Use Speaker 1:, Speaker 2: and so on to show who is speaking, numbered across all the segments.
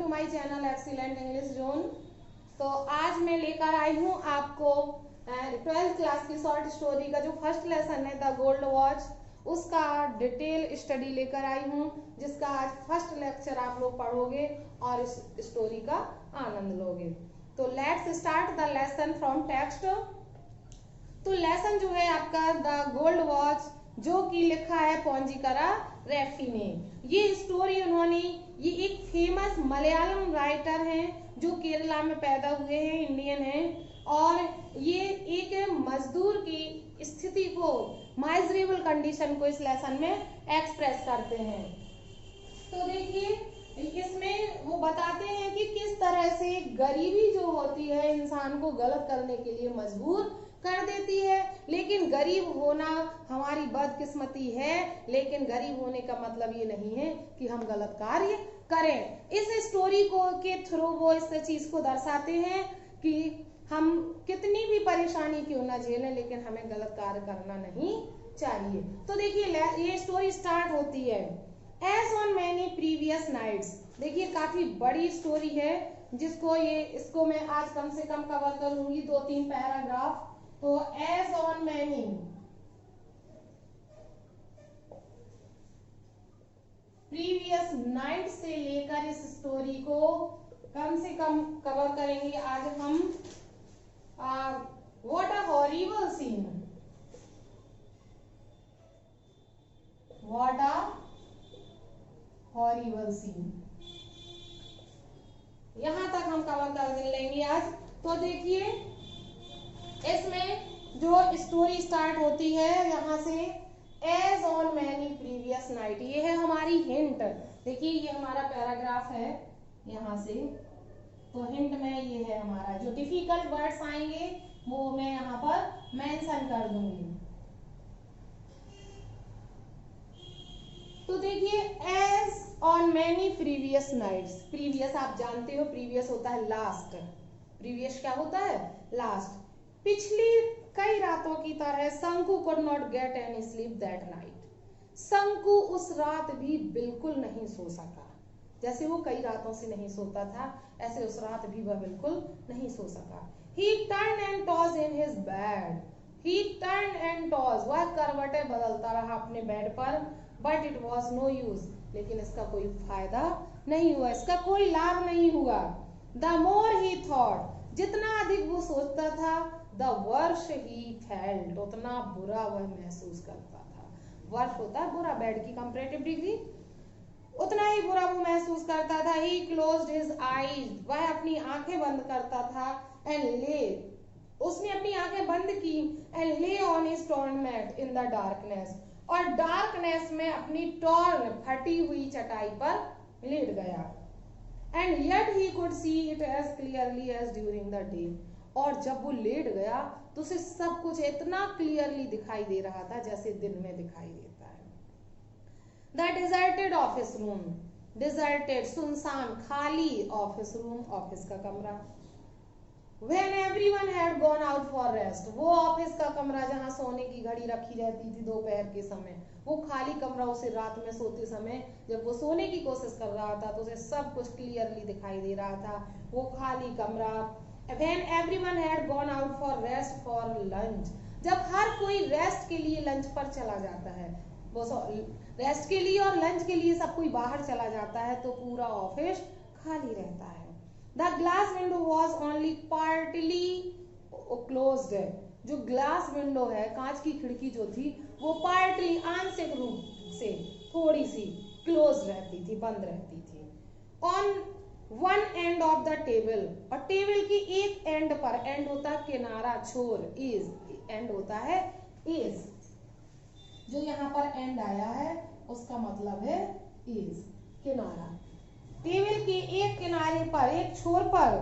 Speaker 1: My channel excellent English zone. तो आज मैं लेकर आई हूँ आपको 12th क्लास की शॉर्ट स्टोरी का जो फर्स्ट लेसन है द गोल्ड वॉच, उसका डिटेल स्टडी लेकर आई हूँ, जिसका आज फर्स्ट लेक्चर आप लोग पढ़ोगे और इस स्टोरी का आनंद लोगे। तो let's start the lesson from text. तो लेसन जो है आपका द गोल्ड वॉच, जो कि लिखा है पोंजिकरा रेफ्फी ने। ये स्टोरी उन्होंने, ये एक फेमस मलयालम राइटर हैं जो केरला में पैदा हुए हैं, इंडियन हैं, और ये एक मजदूर की स्थिति को, माइजरेबल कंडीशन को इस लेसन में एक्सप्रेस करते हैं। तो देखिए इसमें वो बताते हैं कि किस तरह से गरीबी जो होती है इंसान को गलत करने के लिए मजबूर कर देती है। लेकिन गरीब होना हमारी बदकिस्मती है, लेकिन गरीब होने का मतलब ये नहीं है कि हम गलत कार्य करें। इस स्टोरी को के थ्रू वो इस चीज को दर्शाते हैं कि हम कितनी भी परेशानी क्यों ना झेलें, लेकिन हमें गलत कार्य करना नहीं चाहिए। तो देखिए ये स्टोरी स्टार्ट होती है as on many previous nights. देखिए काफी बड़ी स्टोरी है, इसको मैं आज कम से कम कवर करूंगी 2-3 पैराग्राफ। तो as on many previous night से लेकर इस स्टोरी को कम से कम कवर करेंगे आज हम। What a horrible scene, what a horrible scene, यहां तक हम कवर कर लेंगे आज। तो देखिए इसमें जो स्टोरी स्टार्ट होती है यहां से as on many previous night, ये है हमारी हिंट। देखिए ये हमारा पैराग्राफ है यहां से, तो हिंट में ये है हमारा, जो डिफिकल्ट वर्ड्स आएंगे वो मैं यहाँ पर मेंशन कर दूंगी। तो देखिए as on many previous nights, previous आप जानते हो प्रीवियस होता है लास्ट, प्रीवियस क्या होता है लास्ट। पिछली कई रातों की तरह शंकु could not get any sleep that night। शंकु उस रात भी बिल्कुल नहीं सो सका। जैसे वो कई रातों से नहीं सोता था, ऐसे उस रात भी वह बिल्कुल नहीं सो सका। He turned and tossed in his bed। He turned and tossed, वह करवटें बदलता रहा अपने बेड पर, but it was no use, लेकिन इसका कोई फायदा नहीं हुआ, इसका कोई लाभ नहीं हुआ। The more he thought, जितना अधिक वो सोचता था, the worse he felt, उतना बुरा वह महसूस करता था। वर्ष होता है बुरा, बेड की कंपैरेटिव डिग्री, उतना ही बुरा वो महसूस करता था। He closed his eyes, वह अपनी आंखें बंद करता था, and lay, उसने अपनी आंखें बंद की, and lay on his torn mat in the darkness, और डार्कनेस में अपनी टॉर्न फटी हुई चटाई पर लेट गया। And yet he could see it as clearly as during the day, और जब वो लेट गया तो उसे सब कुछ इतना क्लियरली दिखाई दे रहा था जैसे दिन में दिखाई देता है। The deserted office room, deserted सुनसान खाली ऑफिस रूम, ऑफिस का कमरा। When everyone had gone out for rest, वो ऑफिस का कमरा जहाँ सोने की घड़ी रखी रहती थी दोपहर के समय, वो खाली कमरा उसे रात में सोते समय जब वो सोने की कोशिश कर रहा था तो उसे सब कुछ क्लियरली दिखाई दे रहा था, वो खाली कमरा। When everyone had gone out for rest for lunch, जब हर कोई रेस्ट के लिए लंच पर चला जाता है, वो रेस्ट के लिए और लंच के लिए सब कोई बाहर चला जाता है, तो पूरा ऑफिस खाली रहता है। The glass window was only partly closed, जो ग्लास विंडो है, कांच की खिड़की जो थी, वो पार्टली आंशिक रूप से थोड़ी सी क्लोज रहती थी, बंद रहती थी। On one end of the table, और टेबल की एक एंड पर, एंड होता है किनारा, छोर, is, एंड होता है is, जो यहाँ पर एंड आया है उसका मतलब है is, किनारा। टेबल के एक किनारे पर, एक छोर पर,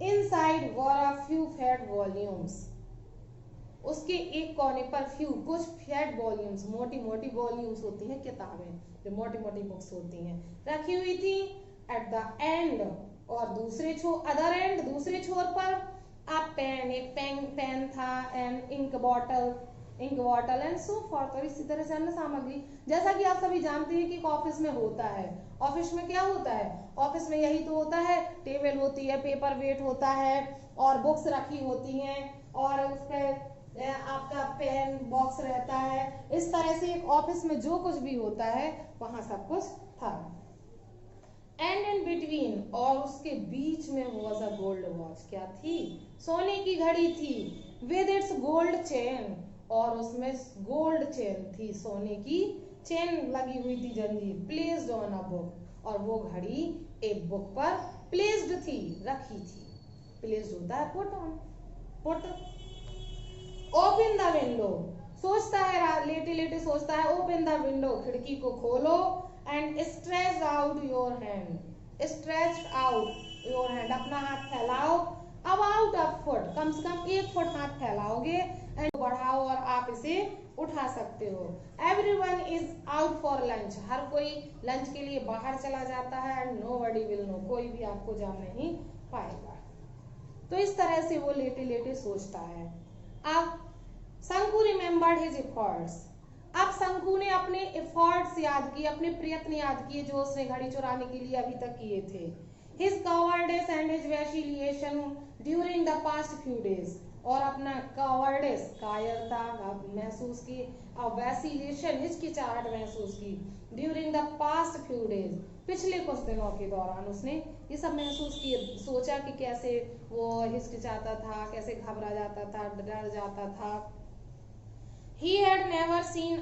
Speaker 1: inside were a few fat volumes, उसके एक कोने पर फ्यू, कुछ फैट वॉल्यूम्स, मोटी मोटी वॉल्यूम्स होती हैं किताबें, जो मोटी मोटी बुक्स होती हैं, रखी हुई थी। एट द एंड, और दूसरे छोर, अदर एंड, दूसरे छोर पर अ पेन, एक पेन था, and ink bottle, ink bottle and so forth. और इसी तरह से अन्य सामग्री, जैसा कि आप सभी जानते हैं कि ऑफिस में होता है। ऑफिस में क्या होता है? ऑफिस में यही तो होता है, टेबल होती है, पेपर वेट होता है और बुक्स रखी होती हैं और उस पर आपका पेन बॉक्स रहता है। इस तरह से एक ऑफिस में जो कुछ भी होता है वहां सब कुछ था। एंड इन बिटवीन, और उसके बीच में वाज अ गोल्ड वॉच। क्या थी? सोने की घड़ी थी। विद इट्स गोल्ड चेन, और उसमें गोल्ड चेन थी, सोने की चेन लगी हुई थी, जंजीर। प्लेस्ड ऑन अ बुक, और वो घड़ी एक बुक पर प्लेस्ड थी, रखी थी। प्लेस्ड होता है put on, put. Open the window, सोचता है, लेटे लेटे सोचता है, ओपन द विंडो, खिड़की को खोलो। And stretch out your hand, stretch out your hand, अपना हाथ फैलाओ। अबाउट अ फुट, कम से कम 1 फुट हाथ फैलाओगे एंड बढ़ाओ और आप इसे उठा सकते हो। Everyone is out for lunch, हर कोई लंच के लिए बाहर चला जाता है। एंड नोबडी विल नो, कोई भी आपको जान नहीं पाएगा। तो इस तरह से वो लेटे लेटे सोचता है। अब शंकु रिमेम्बर्ड हिज एफर्ट्स, अब शंकु ने अपने एफर्ट्स याद किए, अपने प्रयत्न याद किए जो उसने घड़ी चुराने के लिए अभी तक किए थे। His cowardice and his vacillation during the past few days, और अपना कॉवर्डिस, कायरता महसूस की, और वैसिलेशन, हिचकिचाहट महसूस की, during the past few days, पिछले कुछ दिनों के दौरान उसने ये सब महसूस किए। सोचा कि कैसे वो हिचकिचाता था, कैसे घबरा जाता था, डर जाता था। He had never seen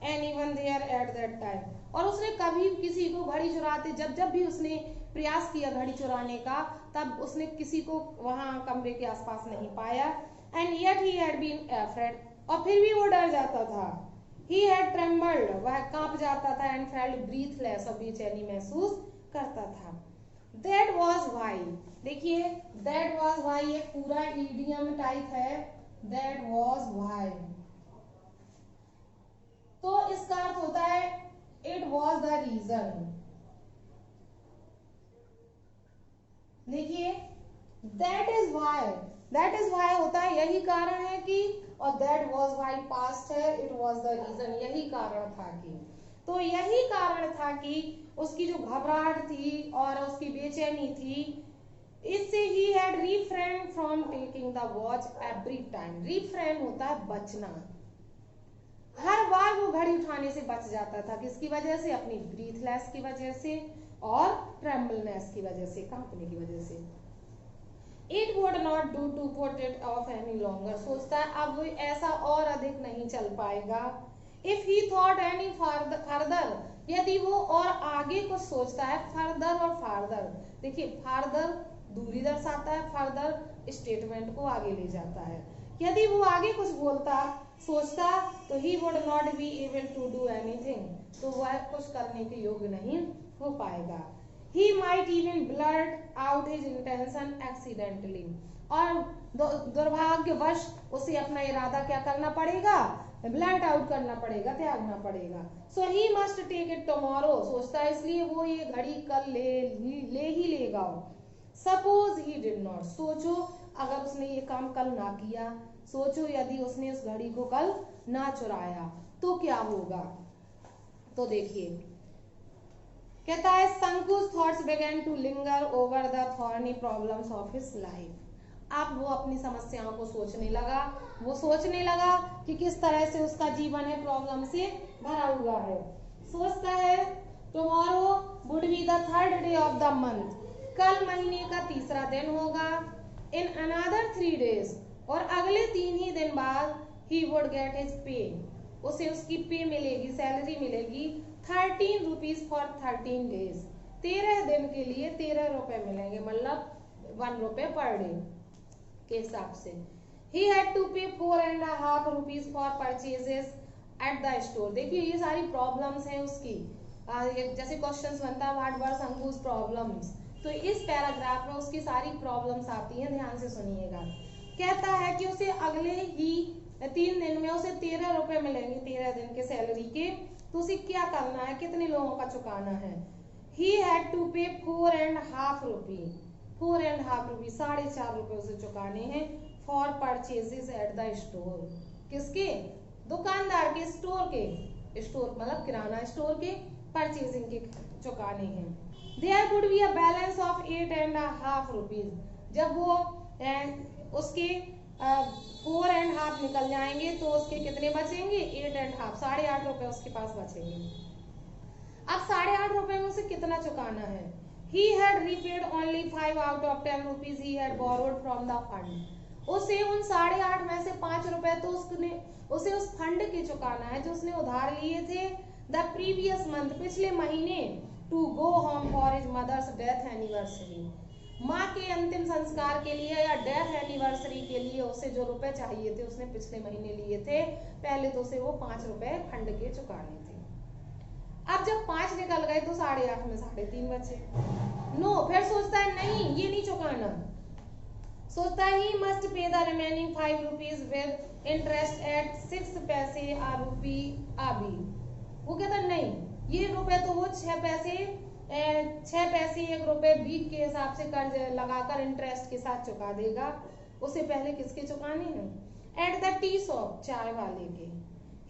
Speaker 1: anyone there at that time, और उसने कभी किसी को घड़ी चुराते, जब जब भी उसने प्रयास किया घड़ी चुराने का, तब उसने किसी को वहां कमरे के आसपास नहीं पाया। And yet he had been afraid, और फिर भी वो डर जाता था। He had trembled, वह कांप जाता था। And felt breathless, और बेचैनी महसूस करता था। That was why, देखिए that was why एक पूरा इडियम टाइप है। That was why, तो इसका अर्थ होता है इट वॉज द रीजन। देखिए दैट इज वाई होता है यही कारण है कि, और दैट वॉज वाई पास्ट है, इट वॉज द रीजन यही कारण था कि। तो यही कारण था कि उसकी जो घबराहट थी और उसकी बेचैनी थी, इससे he had refrain from taking the watch every time. Refrain होता है बचना, हर बार वो घड़ी उठाने से बच जाता था। किसकी वजह से? अपनी ब्रीथलेस की वजह से और ट्रेम्बलनेस की वजह से, कांपने की वजह से। It would not do to put it off any longer, सोचता है अब वो ऐसा और अधिक नहीं चल पाएगा। If he thought any further, यदि वो और आगे कुछ सोचता है, फर्दर और फार्दर, देखिए फार्दर दूरी दर्शाता है, फर्दर स्टेटमेंट को आगे ले जाता है। यदि वो आगे कुछ बोलता सोचता तो he would not be able to do anything, तो वह कुछ करने के योग्य नहीं हो पाएगा। He might even blurt out his intention accidentally, और दुर्भाग्यवश उसे अपना इरादा क्या करना पड़ेगा? ब्लर्ट आउट करना पड़ेगा, त्यागना पड़ेगा। So he must take it tomorrow, सोचता है इसलिए वो ये घड़ी कल ले ही लेगा। सपोज ही डिड नॉट, सोचो अगर उसने ये काम कल ना किया, सोचो यदि उसने उस घड़ी को कल ना चुराया तो क्या होगा। तो देखिए कहता है शंकु's thoughts began to linger over the thorny problems of his life। अब वो अपनी समस्याओं को सोचने लगा, वो सोचने लगा कि किस तरह से उसका जीवन है प्रॉब्लम से भरा हुआ है। सोचता है tomorrow would be the 3rd day of the month, कल महीने का तीसरा दिन होगा। इन अनदर 3 days, और अगले 3 ही दिन बाद he would get his pay, उसे उसकी पे मिलेगी, सैलरी मिलेगी 13 रुपीज फॉर 13 डेज, 13 दिन के लिए 13 रुपए मिलेंगे, मतलब 1 रुपए पर डे के हिसाब से। ही हैड टू पे 4.5 rupees for purchases at the store. देखिए ये सारी प्रॉब्लम्स हैं उसकी, जैसे क्वेश्चंस बनता है व्हाट वर शंकु's प्रॉब्लम्स, तो इस पैराग्राफ में उसकी सारी प्रॉब्लम्स आती हैं, ध्यान से सुनिएगा। कहता है कि उसे अगले ही 3 दिन में उसे 13 रुपए मिलेंगे, 13 दिन के सैलरी के, तो उसे क्या करना है, कितने लोगों का चुकाना है। ही हैड टू पे 4.5 रुपीज, 4.5 रुपीज, 4.5 रुपए उसे चुकाने हैं for purchases at the store, किसके? दुकानदार के स्टोर मतलब किराना स्टोर के परचेजिंग के चुकाने हैं। There would be a balance of 8.5 rupees. जब वो उसके 4.5 निकल जाएंगे तो उसके कितने बचेंगे? 8.5, 8.5 रुपए उसके पास बचेंगे। अब 8.5 रुपए में उसे कितना चुकाना है? He had repaid only 5 out of 10 rupees he had borrowed from the fund। उसे उन 8.5 में से 5 रुपए तो उसे उस फंड के चुकाना है जो उसने उधार लिए थे द प्रीवियस मंथ, पिछले महीने, to go home for his mother's death anniversary. माँ के अंतिम संस्कार के लिए या डेथ एनिवर्सरी के लिए उसे जो रुपए चाहिए थे उसने पिछले महीने लिए थे। पहले तो उसे वो 5 रुपए फंड के चुकाने थे। अब जब 5 निकल गए तो 8.5 में 3.5 बचे। नो, फिर सोचता है नहीं ये नहीं चुकाना। सोचता है he must pay the remaining 5 rupees with interest eight 6 पैसे आ रुपी आबी। वो कहता नहीं, ये रुपए तो वो 6 पैसे 1 रुपए बीक के हिसाब से कर्ज लगाकर इंटरेस्ट के साथ चुका देगा। उसे पहले किसके चुकाने हैं? एट द टी शॉप, चाय वाले के।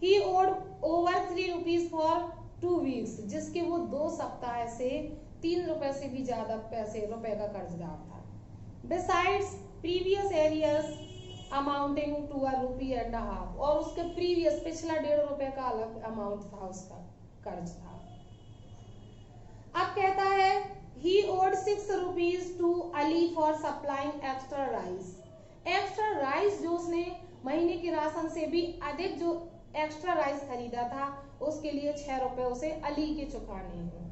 Speaker 1: He owed over 3 rupees for 2 weeks, जिसके वो 2 सप्ताह से 3 रुपए से भी ज्यादा रुपए का कर्जदार था। Besides previous arrears amounting to a rupee and half, और उसके प्रीवियस पिछला 1.5 रुपए का अलग अमाउंट था, उसका कर्ज था। अब कहता है he owed 6 rupees to Ali for supplying extra rice. Extra rice जो उसने महीने के राशन से भी अधिक जो एक्स्ट्रा राइस खरीदा था उसके लिए 6 रुपए उसे अली के चुकाने हैं।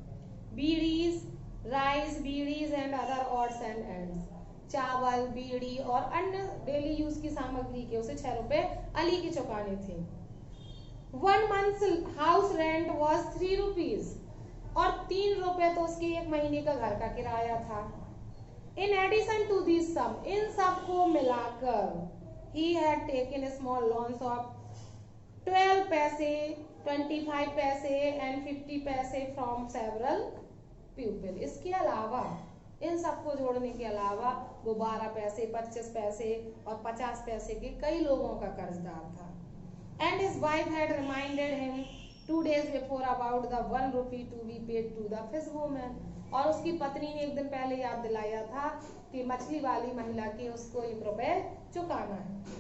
Speaker 1: Bidis, rice, bidis and other odds and ends, चावल, बीड़ी और अन्य डेली यूज की सामग्री के उसे 6 रुपए अली के चुकाने थे। 1 month house rent was 3 rupees, और 3 रुपए तो उसके 1 महीने का घर का किराया था। इन एडिशन टू दिस सम, इन सब को मिलाकर he had taken small loans of 12 पैसे, 25 पैसे एंड 50 पैसे फ्रॉम सेवरल पीपल। इसके अलावा, इन सबको जोड़ने के अलावा वो 12 पैसे, 25 पैसे और 50 पैसे के कई लोगों का कर्जदार था। And his wife had reminded him 2 days before about the 1 rupee to be paid to the fish woman। और उसकी पत्नी ने एक दिन पहले याद दिलाया था कि मछली वाली महिला के उसको 1 रुपए चुकाना है।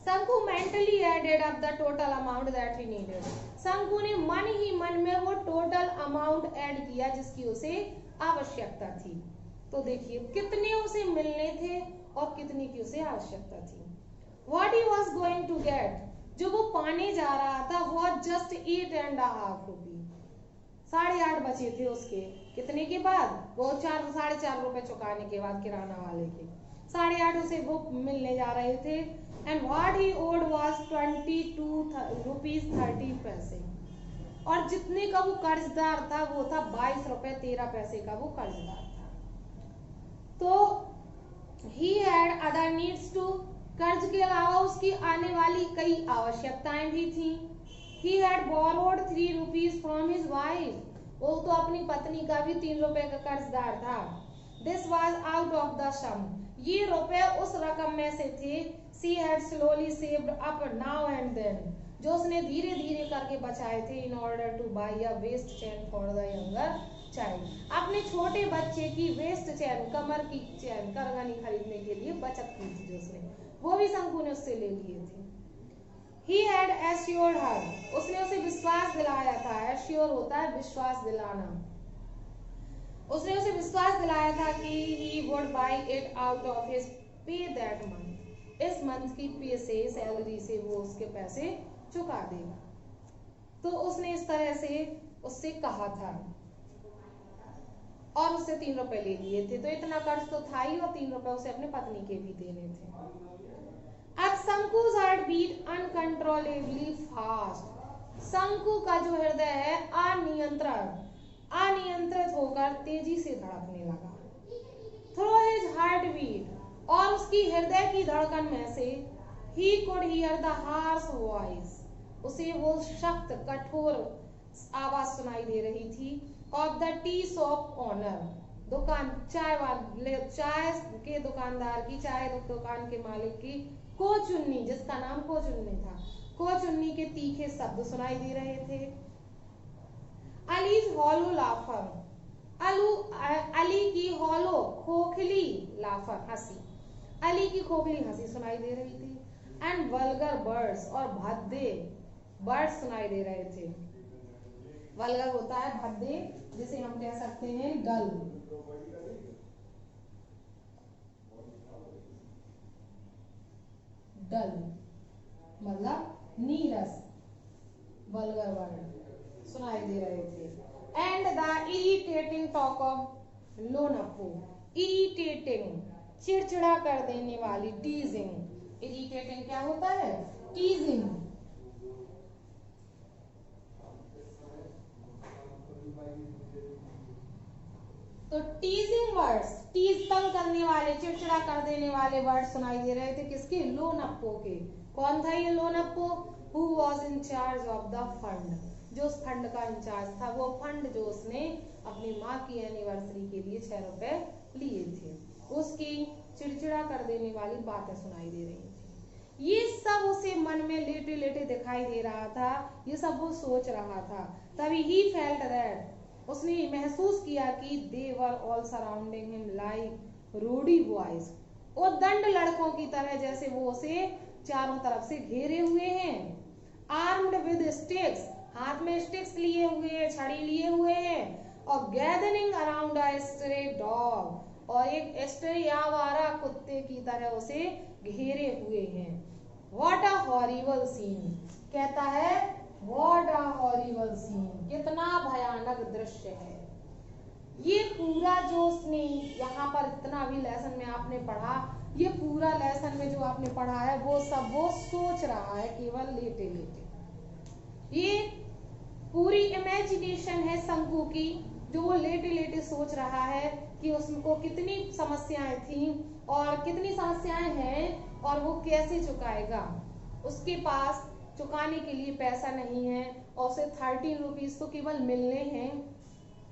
Speaker 1: Shanku mentally added up the total amount that he needed. Shanku ने मन ही मन में वो टोटल अमाउंट ऐड किया जिसकी उसे आवश्यकता थी। तो देखिए कितने उसे मिलने थे और कितने की उसे आवश्यकता थी। What he was going to get, जो वो पाने जा रहा था, वो जस्ट 8.5 रुपी। 8.5 बचे थे उसके, कितने के बाद? वो 4.5 रुपए चुकाने के बाद किराना वाले के 8.5 उसे वो मिलने जा रहे थे। And what he owed was 22 rupees 30 paise, और जितने का वो कर्जदार था वो था 22 रुपए 13 पैसे का वो कर्जदार था। तो he had other needs too, कर्ज के अलावा उसकी आने वाली कई आवश्यकताएं भी थी। He had borrowed 3 rupees from his wife, वो तो अपनी पत्नी का भी 3 रुपए का कर्जदार था। This was out of the sum, ये रुपए उस रकम में से थे। She had slowly saved up now and then, जो उसने धीरे धीरे करके बचाए थे। In order to buy a waist chain for the younger child, अपने छोटे बच्चे की वेस्ट चेन, कमर की चेन, करगनी खरीदने के लिए बचत की थी जो उसने, वो भी शंकु ने उससे ले लिए थे। He had assured her, उसने उसे विश्वास दिलाया था। एश्योर होता है विश्वास दिलाना। उसने उसे विश्वास दिलाया था कि he would buy it out of his pay that month, इस मंथ की पे से, सैलरी से वो उसके पैसे चुका देगा। तो उसने इस तरह से उससे कहा था और उससे 3 रुपए ले लिए थे। तो इतना कर्ज तो था ही, और 3 रुपए उसे अपने पत्नी के भी देने थे। अब शंकु's heart beat uncontrollably fast, शंकु का जो हृदय है अनियंत्रित होकर तेजी से धड़कने लगा। Through his heartbeat, और उसकी हृदय की धड़कन में से he could hear the harsh voice, उसे वो सख्त कठोर आवाज सुनाई दे रही थी। of the tea shop owner, दुकान चाय के दुकानदार की, चाय दुकान के मालिक की, को चुन्नी, जिसका नाम को चुन्नी था। को चुन्नी के तीखे शब्द सुनाई दे रहे थे। अलीज हॉलो लाफर, अली की हॉलो खोखली लाफर हंसी, अली की खोखली हंसी सुनाई दे रही थी। एंड वल्गर बर्ड्स, और भद्दे बर्ड्स सुनाई दे रहे थे। वल्गर होता है भद्दे, जिसे हम कह सकते हैं डल। डल मतलब नीरस, वल्गर वर्ड सुनाई दे रहे थे। And the irritating talk of Lonappo, irritating चिड़चिड़ा कर देने वाली, टीजिंग, इरिटेटिंग क्या होता है? टीजिंग। तो टीजिंग वर्ड्स, टीज तंग करने वाले, चिड़चिड़ा कर देने वाले वर्ड सुनाई दे रहे थे। किसके? लोनप्पो के। कौन था ये Lonappo? Who was in charge of the fund, जो उस फंड का इंचार्ज था। वो फंड जो उसने अपनी माँ की एनिवर्सरी के लिए 6 रुपए लिए थे, उसकी चिड़चिड़ा कर देने वाली बातें सुनाई दे रही थी। ये सब उसे मन में लेटे लेटे दिखाई दे रहा था, ये सब वो सोच रहा था। तभी ही फेल्ट दैट, उसने महसूस किया कि they were all surrounding him like rowdy boys, वो दंड लड़कों की तरह, जैसे वो उसे चारों तरफ से घेरे हुए हैं। आर्म्ड विद स्टिक्स, हाथ में स्टिक्स लिए हुए हैं, छड़ी लिए हुए हैं। और गैदरिंग अराउंड अ स्ट्रे डॉग, और एक स्ट्रे आवारा कुत्ते की तरह उसे घेरे हुए हैं। व्हाट अ हॉरिबल सीन, कहता है व्हाट अ हॉरिबल सीन, कितना भयानक दृश्य है। ये पूरा जो उसने यहाँ पर इतना भी लेसन में आपने पढ़ा, ये पूरा लेसन में जो आपने पढ़ा है वो सब वो सोच रहा है केवल लेटे लेटे। ये पूरी इमेजिनेशन है शंकु की, जो वो लेटे लेटे सोच रहा है कि उसको कितनी समस्याएं थी और कितनी समस्याएं हैं और वो कैसे चुकाएगा। उसके पास चुकाने के लिए पैसा नहीं है और उसे 13 रुपीज तो केवल मिलने हैं,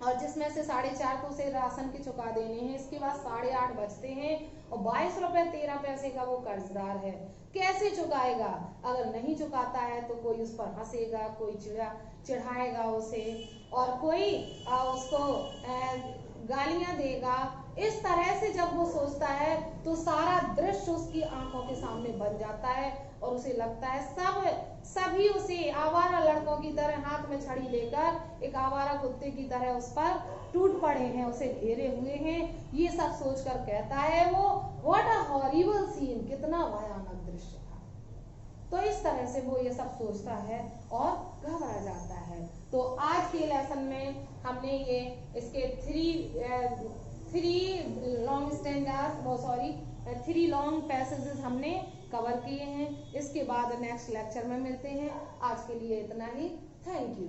Speaker 1: और जिसमें से 4.5 तो उसे राशन के चुका देने हैं। इसके बाद 8.5 बचते हैं और 22 रुपए 13 पैसे का वो कर्जदार है। कैसे चुकाएगा? अगर नहीं चुकाता है तो कोई उस पर हंसेगा, कोई चिढ़ाएगा उसे, और कोई उसको गालियां देगा। इस तरह से जब वो सोचता है तो सारा दृश्य उसकी आंखों के सामने बन जाता है और उसे लगता है सभी उसे आवारा लड़कों की तरह हाथ में छड़ी लेकर एक आवारा कुत्ते की तरह उस पर टूट पड़े हैं, उसे घेरे हुए हैं। ये सब सोचकर कहता है वो व्हाट अ हॉरिबल सीन, कितना भयानक दृश्य था। तो इस तरह से वो ये सब सोचता है और घबरा जाता है। तो आज के लेसन में हमने ये इसके 3 लॉन्ग पैसेजेस हमने कवर किए हैं। इसके बाद नेक्स्ट लेक्चर में मिलते हैं। आज के लिए इतना ही। Thank you.